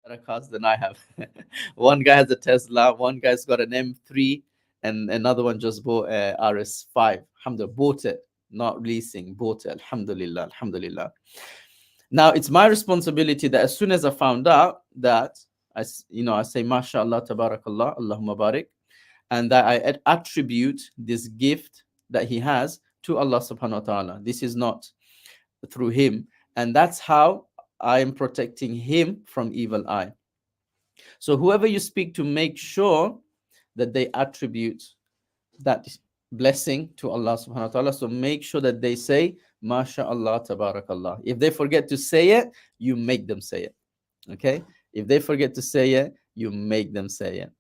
better cars than I have. One guy has a Tesla, one guy's got an M3, and another one just bought a RS5. Alhamdulillah, bought it, not leasing, bought it. Alhamdulillah, alhamdulillah. Now it's my responsibility that as soon as I found out that I say, MashaAllah, Tabarakallah, Allahumma barik, and that I attribute this gift that he has to Allah subhanahu wa ta'ala. This is not through him. And that's how I am protecting him from evil eye. So whoever you speak to, make sure that they attribute that blessing to Allah subhanahu wa ta'ala. So make sure that they say, MashaAllah, Tabarakallah. If they forget to say it, you make them say it. Okay? If they forget to say it, you make them say it.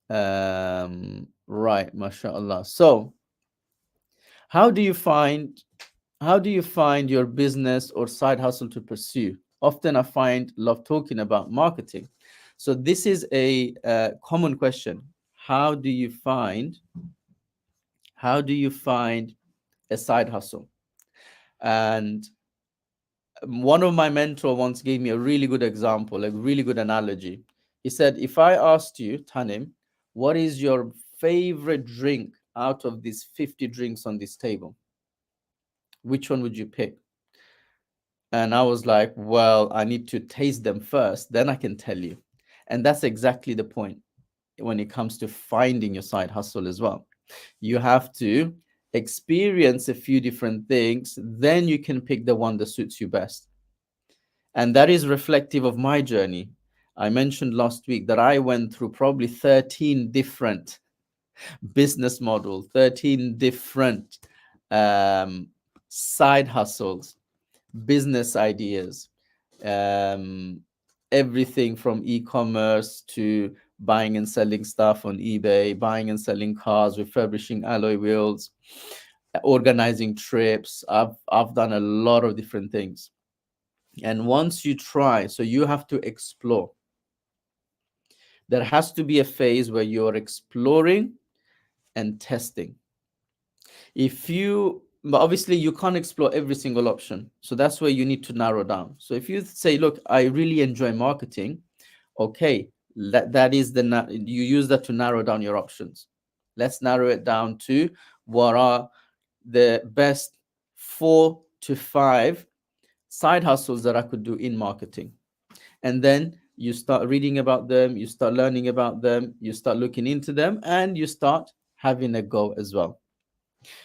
Right, MashaAllah. So how do you find your business or side hustle to pursue? Often I find love talking about marketing. So this is a common question. How do you find a side hustle? And one of my mentors once gave me a really good example, a really good analogy. He said, if I asked you, Tanim, what is your favorite drink out of these 50 drinks on this table? Which one would you pick? And I was like, well, I need to taste them first, then I can tell you. And that's exactly the point when it comes to finding your side hustle as well. You have to experience a few different things, then you can pick the one that suits you best. And that is reflective of my journey. I mentioned last week that I went through probably 13 different business models, 13 different side hustles, business ideas, everything from e-commerce to buying and selling stuff on eBay, buying and selling cars, refurbishing alloy wheels, organizing trips. I've done a lot of different things. And once you try, so you have to explore. There has to be a phase where you're exploring and testing. But obviously you can't explore every single option. So that's where you need to narrow down. So if you say, look, I really enjoy marketing, okay, you use that to narrow down your options. Let's narrow it down to what are the best 4 to 5 side hustles that I could do in marketing. And then you start reading about them, you start learning about them, you start looking into them, and you start having a go as well.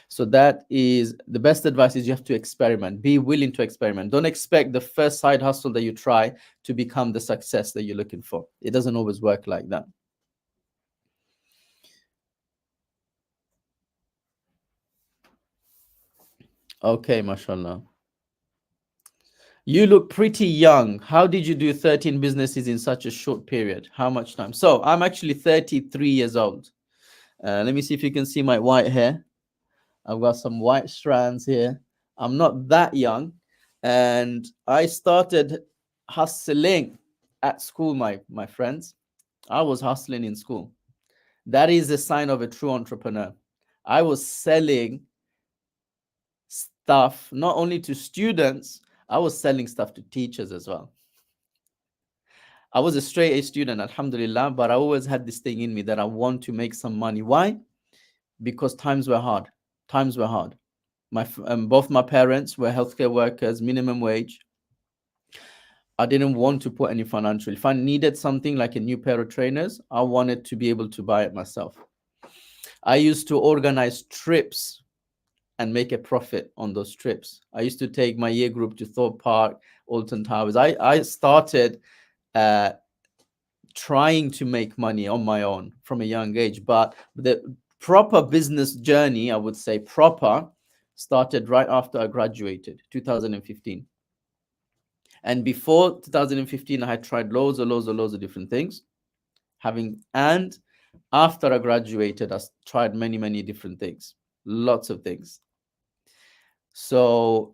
So that is the best advice, is you have to experiment. Be willing to experiment. Don't expect the first side hustle that you try to become the success that you're looking for. It doesn't always work like that. Okay, mashallah. You look pretty young. How did you do 13 businesses in such a short period? How much time? So I'm actually 33 years old. Let me see if you can see my white hair. I've got some white strands here. I'm not that young. And I started hustling at school, my friends. I was hustling in school. That is a sign of a true entrepreneur. I was selling stuff not only to students, I was selling stuff to teachers as well. I was a straight A student, alhamdulillah, but I always had this thing in me that I want to make some money. Why? Because times were hard. Times were hard. Both my parents were healthcare workers, minimum wage. I didn't want to put any financial. If I needed something like a new pair of trainers, I wanted to be able to buy it myself. I used to organize trips and make a profit on those trips. I used to take my year group to Thorpe Park, Alton Towers. I started trying to make money on my own from a young age, but the proper business journey, I would say proper, started right after I graduated, 2015. And before 2015, I had tried loads of different things. And after I graduated, I tried many different things, lots of things. So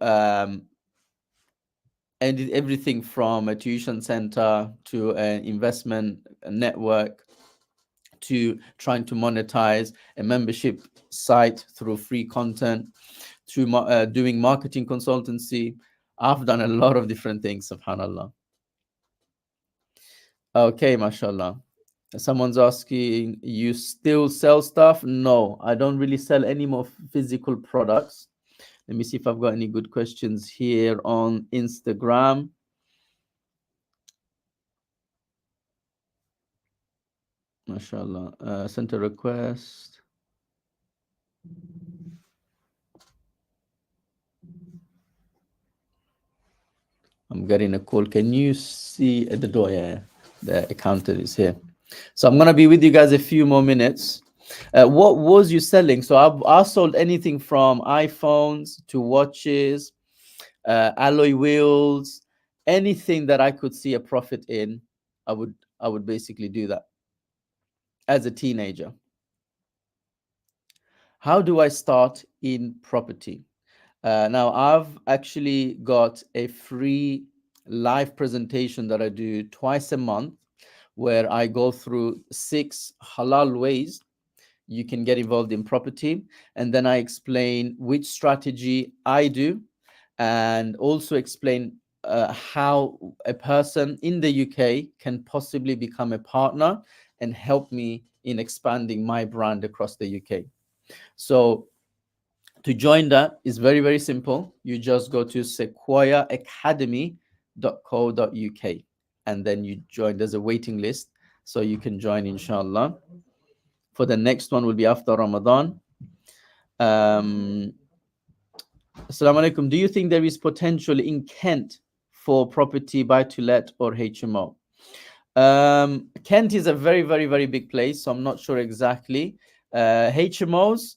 and did everything from a tuition center to an investment network to trying to monetize a membership site through free content, through doing marketing consultancy. I've done a lot of different things, subhanallah. Okay, mashallah. Someone's asking, you still sell stuff? No, I don't really sell any more physical products. Let me see if I've got any good questions here on Instagram. MashaAllah. Sent a request. I'm getting a call. Can you see at the door? Yeah, the accountant is here. So I'm gonna be with you guys a few more minutes. What was you selling? So I sold anything from iPhones to watches, alloy wheels, anything that I could see a profit in. I would basically do that as a teenager. How do I start in property? Now, I've actually got a free live presentation that I do twice a month where I go through 6 halal ways you can get involved in property. And then I explain which strategy I do and also explain how a person in the UK can possibly become a partner and help me in expanding my brand across the UK. So to join that is very, very simple. You just go to sequoiaacademy.co.uk and then you join. There's a waiting list so you can join, inshallah. For the next one will be after Ramadan. Um, Assalamu alaikum. Do you think there is potential in Kent for property buy to let or HMO? Kent is a very, very, very big place, so I'm not sure exactly. HMOs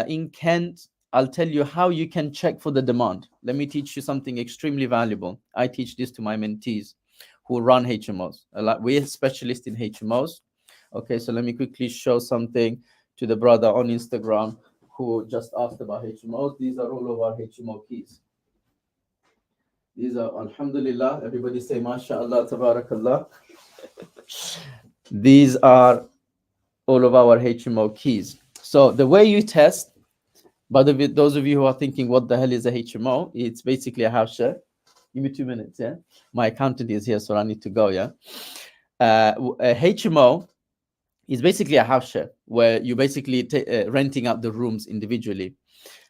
in Kent, I'll tell you how you can check for the demand. Let me teach you something extremely valuable. I teach this to my mentees who run HMOs. We're specialists in HMOs. Okay, so let me quickly show something to the brother on Instagram who just asked about HMOs. These are all of our HMO keys. These are, alhamdulillah, everybody say mashallah, tabarakallah. These are all of our HMO keys. So the way you test, but those of you who are thinking, what the hell is a HMO? It's basically a house share. Give me 2 minutes, yeah? My accountant is here, so I need to go, yeah? A HMO is basically a house share where you basically renting out the rooms individually.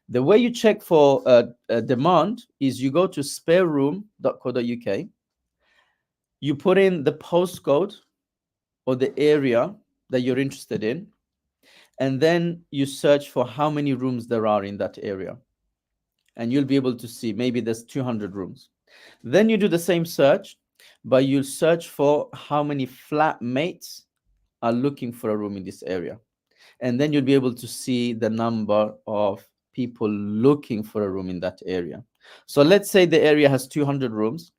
The way you check for demand is you go to spareroom.co.uk, you put in the postcode or the area that you're interested in, and then you search for how many rooms there are in that area. And you'll be able to see maybe there's 200 rooms. Then you do the same search, but you'll search for how many flatmates are looking for a room in this area. And then you'll be able to see the number of people looking for a room in that area. So let's say the area has 200 rooms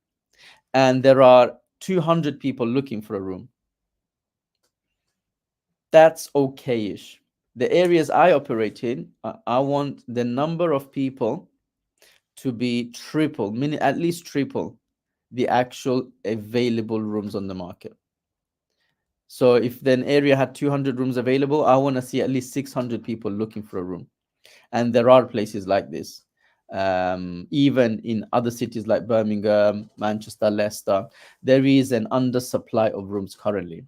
and there are 200 people looking for a room. That's okay-ish. The areas I operate in, I want the number of people to be triple, meaning at least triple the actual available rooms on the market. So if an area had 200 rooms available, I want to see at least 600 people looking for a room. And there are places like this. Even in other cities like Birmingham, Manchester, Leicester, there is an undersupply of rooms currently.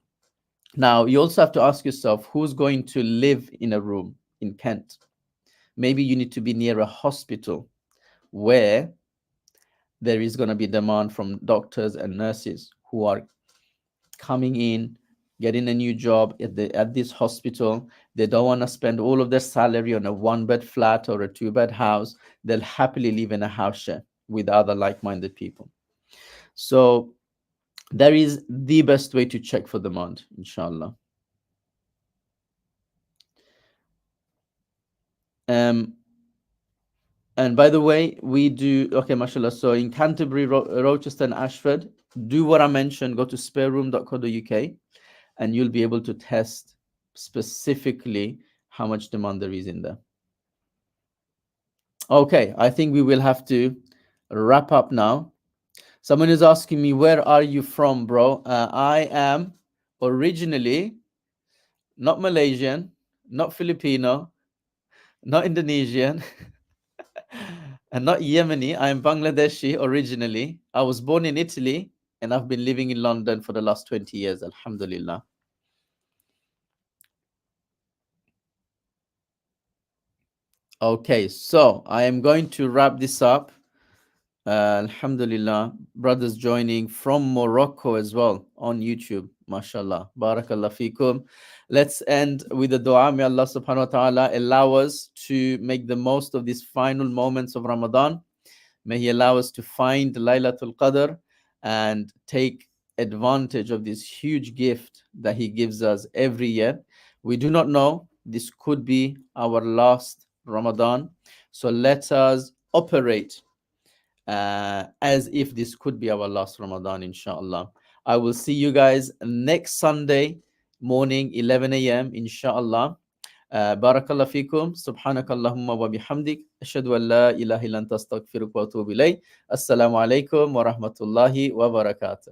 Now, you also have to ask yourself, who's going to live in a room in Kent? Maybe you need to be near a hospital where there is going to be demand from doctors and nurses who are coming in, getting a new job at this hospital. They don't want to spend all of their salary on a 1-bed flat or a 2-bed house. They'll happily live in a house share with other like-minded people. So that is the best way to check for demand, inshallah. And by the way, we do, okay, mashallah. So in Canterbury, Rochester, and Ashford, do what I mentioned. Go to spareroom.co.uk and you'll be able to test specifically how much demand there is in there. Okay, I think we will have to wrap up now. Someone is asking me, where are you from, bro? I am originally not Malaysian, not Filipino, not Indonesian, and not Yemeni. I am Bangladeshi originally. I was born in Italy, and I've been living in London for the last 20 years, Alhamdulillah. Okay, so I am going to wrap this up. Alhamdulillah, brothers joining from Morocco as well on YouTube. MashaAllah. Barakallah fikum. Let's end with a dua. May Allah subhanahu wa ta'ala allow us to make the most of these final moments of Ramadan. May He allow us to find Laylatul Qadr and take advantage of this huge gift that He gives us every year. We do not know, this could be our last Ramadan. So let us operate as if this could be our last Ramadan, inshallah. I will see you guys next Sunday morning, 11 a.m., inshallah. بارك الله فيكم سبحانك اللهم وبحمدك أشهد أن لا إله إلا أنت أستغفرك وأتوب إليك السلام عليكم ورحمة الله وبركاته